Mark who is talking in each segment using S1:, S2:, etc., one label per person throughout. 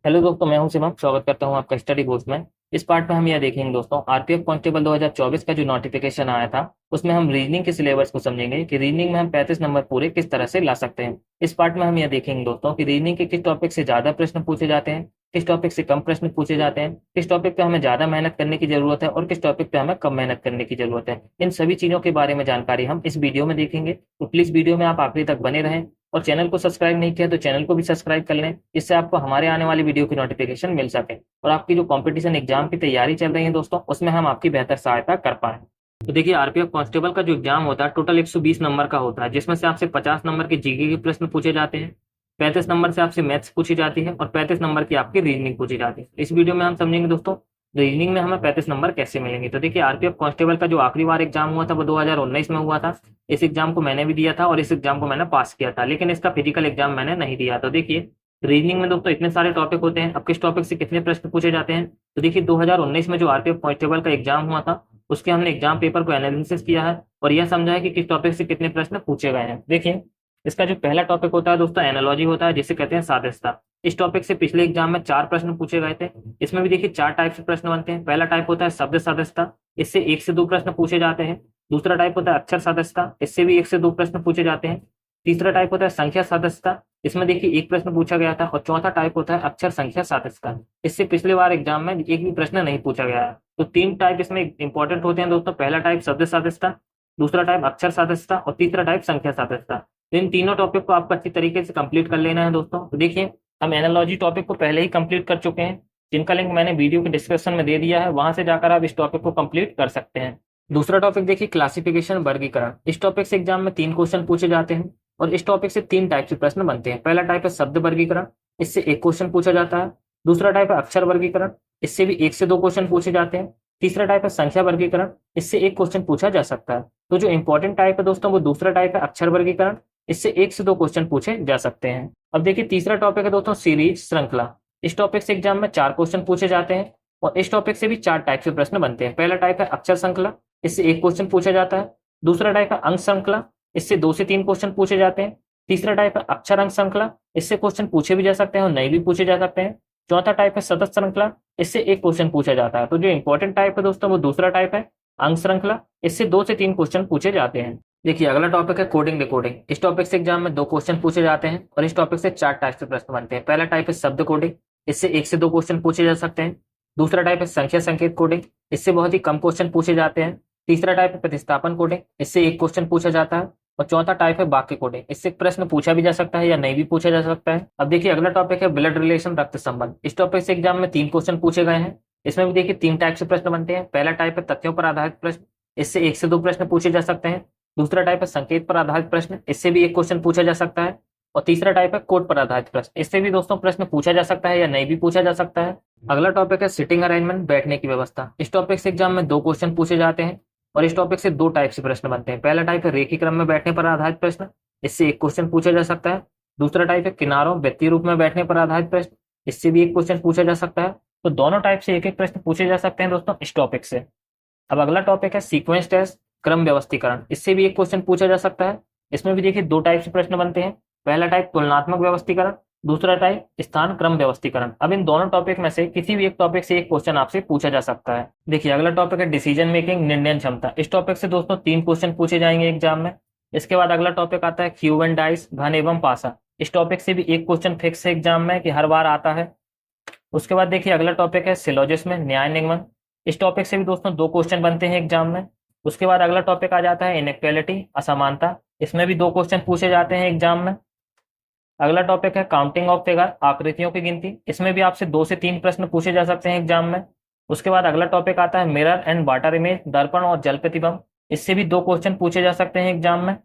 S1: Hello दोस्तों, मैं हूं शिवम। स्वागत करता हूं आपका स्टडी बूस्ट में। इस पार्ट में हम यह देखेंगे दोस्तों, आरपीएफ कांस्टेबल 2024 का जो नोटिफिकेशन आया था उसमें हम रीजनिंग के सिलेबस को समझेंगे कि रीजनिंग में हम 35 नंबर पूरे किस तरह से ला सकते हैं। इस पार्ट में हम यह देखेंगे दोस्तों कि रीजनिंग के किस टॉपिक से ज्यादा प्रश्न पूछे जाते हैं, किस टॉपिक से कम प्रश्न पूछे जाते हैं, किस टॉपिक पे हमें ज्यादा मेहनत करने की जरूरत है और किस टॉपिक पे हमें कम मेहनत करने की जरूरत है। इन सभी चीजों के बारे में जानकारी हम इस वीडियो में देखेंगे, तो प्लीज वीडियो में आप आखिरी तक बने रहें। और चैनल को सब्सक्राइब नहीं किया तो चैनल को भी सब्सक्राइब कर लें, जिससे आपको हमारे आने वाली वीडियो की नोटिफिकेशन मिल सके और आपकी जो कंपटीशन एग्जाम की तैयारी चल रही है दोस्तों, उसमें हम आपकी बेहतर सहायता कर पाए। तो देखिए, आरपीएफ कांस्टेबल का जो एग्जाम होता है टोटल 120 नंबर का होता है, जिसमें से आपसे 50 नंबर के जीके के प्रश्न पूछे जाते हैं, 35 नंबर से आपसे मैथ्स पूछी जाती है और 35 नंबर की आपकी रीजनिंग पूछी जाती है। इस वीडियो में हम समझेंगे दोस्तों रीजनिंग में हमें 35 नंबर कैसे मिलेंगे। तो देखिए, आरपीएफ कांस्टेबल का जो आखिरी बार एग्जाम हुआ था वो 2019 में हुआ था। इस एग्जाम को मैंने भी दिया था और इस एग्जाम को मैंने पास किया था, लेकिन इसका फिजिकल एग्जाम मैंने नहीं दिया। तो देखिए, रीजनिंग में दोस्तों इतने सारे टॉपिक होते हैं, अब किस टॉपिक से कितने प्रश्न पूछे जाते हैं। तो देखिए, 2019 में जो आरपीएफ कांस्टेबल का एग्जाम हुआ था उसके हमने एग्जाम पेपर को एनालिसिस किया है और यह समझा है कि किस टॉपिक से कितने प्रश्न पूछे गए हैं। देखिए, इसका जो पहला टॉपिक होता है दोस्तों एनालॉजी होता है, जिसे कहते हैं सादृश्यता। इस टॉपिक से पिछले एग्जाम में 4 प्रश्न पूछे गए थे। इसमें भी देखिए 4 टाइप से प्रश्न बनते हैं। पहला टाइप होता है शब्द सादृश्यता, इससे 1 से 2 प्रश्न पूछे जाते हैं। दूसरा टाइप होता है अक्षर सादृश्यता, इससे भी 1 से 2 प्रश्न पूछे जाते हैं। तीसरा टाइप होता है संख्या सादृश्यता, इसमें देखिए 1 प्रश्न पूछा गया था। और चौथा टाइप होता है अक्षर संख्या सादृश्यता, इससे पिछले बार एग्जाम में एक भी प्रश्न नहीं पूछा गया है। तो 3 टाइप इसमें इंपॉर्टेंट होते हैं दोस्तों। पहला टाइप शब्द सादृश्यता, दूसरा टाइप अक्षर सादृश्यता और तीसरा टाइप संख्या सादृश्यता। तो इन तीनों टॉपिक को आपको अच्छी तरीके से कंप्लीट कर लेना है दोस्तों। तो देखिए, हम एनालॉजी टॉपिक को पहले ही कंप्लीट कर चुके हैं, जिनका लिंक मैंने वीडियो के डिस्क्रिप्शन में दे दिया है, वहां से जाकर आप इस टॉपिक को कंप्लीट कर सकते हैं। दूसरा टॉपिक देखिए क्लासिफिकेशन, वर्गीकरण। इस टॉपिक से एग्जाम में 3 क्वेश्चन पूछे जाते हैं और इस टॉपिक से 3 टाइप से प्रश्न बनते हैं। पहला टाइप है शब्द वर्गीकरण, इससे 1 क्वेश्चन पूछा जाता है। दूसरा टाइप है अक्षर वर्गीकरण, इससे भी 1 से 2 क्वेश्चन पूछे जाते हैं। तीसरा टाइप है संख्या वर्गीकरण, इससे 1 क्वेश्चन पूछा जा सकता है। तो जो इंपॉर्टेंट टाइप है दोस्तों वो दूसरा टाइप है अक्षर वर्गीकरण, इससे 1 से 2 क्वेश्चन पूछे जा सकते हैं। अब देखिए, तीसरा टॉपिक है दोस्तों सीरीज, श्रृंखला। इस टॉपिक से एग्जाम में 4 क्वेश्चन पूछे जाते हैं और इस टॉपिक से भी 4 टाइप से प्रश्न बनते हैं। पहला टाइप है अक्षर श्रृंखला, इससे 1 क्वेश्चन पूछा जाता है। दूसरा टाइप है अंक श्रृंखला, इससे 2 से 3 क्वेश्चन पूछे जाते हैं। तीसरा टाइप है अक्षर अंक श्रृंखला, इससे क्वेश्चन पूछे भी जा सकते हैं और नहीं भी पूछे जा सकते हैं। चौथा टाइप है सतत श्रृंखला, इससे 1 क्वेश्चन पूछा जाता है। तो जो इंपॉर्टेंट टाइप है दोस्तों वो दूसरा टाइप है अंक श्रृंखला, इससे 2 से 3 क्वेश्चन पूछे जाते हैं। देखिए, अगला टॉपिक है कोडिंग डिकोडिंग। इस टॉपिक से एग्जाम में 2 क्वेश्चन पूछे जाते हैं और इस टॉपिक से 4 टाइप से प्रश्न बनते हैं। पहला टाइप है शब्द कोडिंग, इससे 1 से 2 क्वेश्चन पूछे जा सकते हैं। दूसरा टाइप है संख्या संकेत कोडिंग, इससे बहुत ही कम क्वेश्चन पूछे जाते हैं। तीसरा टाइप है प्रतिस्थापन कोडिंग, इससे 1 क्वेश्चन पूछा जाता है। और चौथा टाइप है वाक्य कोडिंग, इससे प्रश्न पूछा भी जा सकता है या नहीं भी पूछा जा सकता है। अब देखिए, अगला टॉपिक है ब्लड रिलेशन, रक्त संबंध। इस टॉपिक से एग्जाम में 3 क्वेश्चन पूछे गए हैं। इसमें भी देखिए 3 टाइप से प्रश्न बनते हैं। पहला टाइप है तथ्यों पर आधारित प्रश्न, इससे 1 से 2 प्रश्न पूछे जा सकते हैं। दूसरा टाइप है संकेत पर आधारित प्रश्न, इससे भी 1 क्वेश्चन पूछा जा सकता है। और तीसरा टाइप है कोड पर आधारित प्रश्न, इससे भी दोस्तों प्रश्न पूछा जा सकता है या नहीं भी पूछा जा सकता है। अगला टॉपिक है सिटिंग अरेंजमेंट, बैठने की व्यवस्था। इस टॉपिक से एग्जाम में 2 क्वेश्चन पूछे जाते हैं और इस टॉपिक से 2 टाइप से प्रश्न बनते हैं। पहला टाइप है रेखी क्रम में बैठने पर आधारित प्रश्न, इससे 1 क्वेश्चन पूछा जा सकता है। दूसरा टाइप है किनारों वृत्तीय रूप में बैठने पर आधारित प्रश्न, इससे भी 1 क्वेश्चन पूछा जा सकता है। तो दोनों टाइप से 1 1 प्रश्न पूछे जा सकते हैं दोस्तों इस टॉपिक से। अब अगला टॉपिक है सीक्वेंस टेस्ट, क्रम व्यवस्थीकरण। इससे भी 1 क्वेश्चन पूछा जा सकता है। इसमें भी देखिए 2 टाइप से प्रश्न बनते हैं। पहला टाइप तुलनात्मक व्यवस्थीकरण, दूसरा टाइप स्थान क्रम व्यवस्थीकरण। अब इन दोनों टॉपिक में से किसी भी एक टॉपिक से 1 क्वेश्चन आपसे पूछा जा सकता है। देखिए, अगला टॉपिक है डिसीजन मेकिंग, निर्णय क्षमता। इस टॉपिक से दोस्तों 3 क्वेश्चन पूछे जाएंगे एग्जाम में। इसके बाद अगला टॉपिक आता है क्यूब एंड डाइस, घन एवं पासा। इस टॉपिक से भी 1 क्वेश्चन फिक्स है एग्जाम में कि हर बार आता है। उसके बाद देखिए अगला टॉपिक है सिलोजिज्म, न्याय निगमन। इस टॉपिक से भी दोस्तों 2 क्वेश्चन बनते हैं एग्जाम में। उसके बाद अगला टॉपिक आ जाता है इनइक्वालिटी, असमानता। इसमें भी 2 क्वेश्चन पूछे जाते हैं एग्जाम में। अगला टॉपिक है काउंटिंग ऑफ फिगर, आकृतियों की गिनती। इसमें भी आपसे 2 से 3 प्रश्न पूछे जा सकते हैं एग्जाम में। उसके बाद अगला टॉपिक आता है मिरर एंड वाटर इमेज, दर्पण और जल प्रतिबिंब। इससे भी 2 क्वेश्चन पूछे जा सकते हैं एग्जाम में।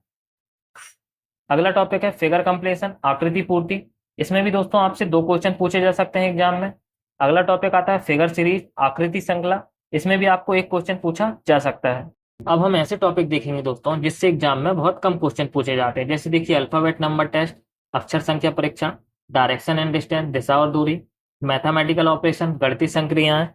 S1: अगला टॉपिक है फिगर कंप्लीशन, आकृति पूर्ति। इसमें भी दोस्तों आपसे 2 क्वेश्चन पूछे जा सकते हैं एग्जाम में। अगला टॉपिक आता है फिगर सीरीज, आकृति श्रृंखला। इसमें भी आपको 1 क्वेश्चन पूछा जा सकता है। अब हम ऐसे टॉपिक देखेंगे दोस्तों जिससे एग्जाम में बहुत कम क्वेश्चन पूछे जाते हैं, जैसे देखिए अल्फाबेट नंबर टेस्ट, अक्षर संख्या परीक्षण, डायरेक्शन एंड डिस्टेंस, दिशा और दूरी, मैथमेटिकल ऑपरेशन, गणितीय संक्रियाएं,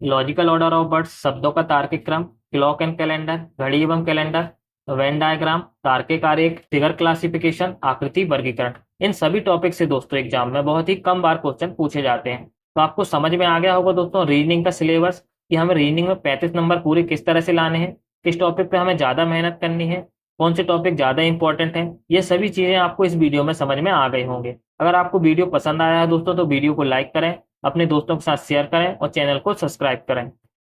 S1: लॉजिकल ऑर्डर ऑफ वर्ड्स, शब्दों का तार्किक क्रम, क्लॉक एंड कैलेंडर, घड़ी एवं कैलेंडर, वेन डायग्राम, तार्किक आरेख, फिगर क्लासिफिकेशन, आकृति वर्गीकरण। इन सभी टॉपिक से दोस्तों एग्जाम में बहुत ही कम बार क्वेश्चन पूछे जाते हैं। तो आपको समझ में आ गया होगा दोस्तों रीजनिंग का सिलेबस, कि हमें रीजनिंग में 35 नंबर पूरे किस तरह से लाने हैं, किस टॉपिक पे हमें ज्यादा मेहनत करनी है, कौन से टॉपिक ज्यादा इंपॉर्टेंट है। ये सभी चीजें आपको इस वीडियो में समझ में आ गए होंगे। अगर आपको वीडियो पसंद आया है दोस्तों तो वीडियो को लाइक करें, अपने दोस्तों के साथ शेयर करें और चैनल को सब्सक्राइब करें।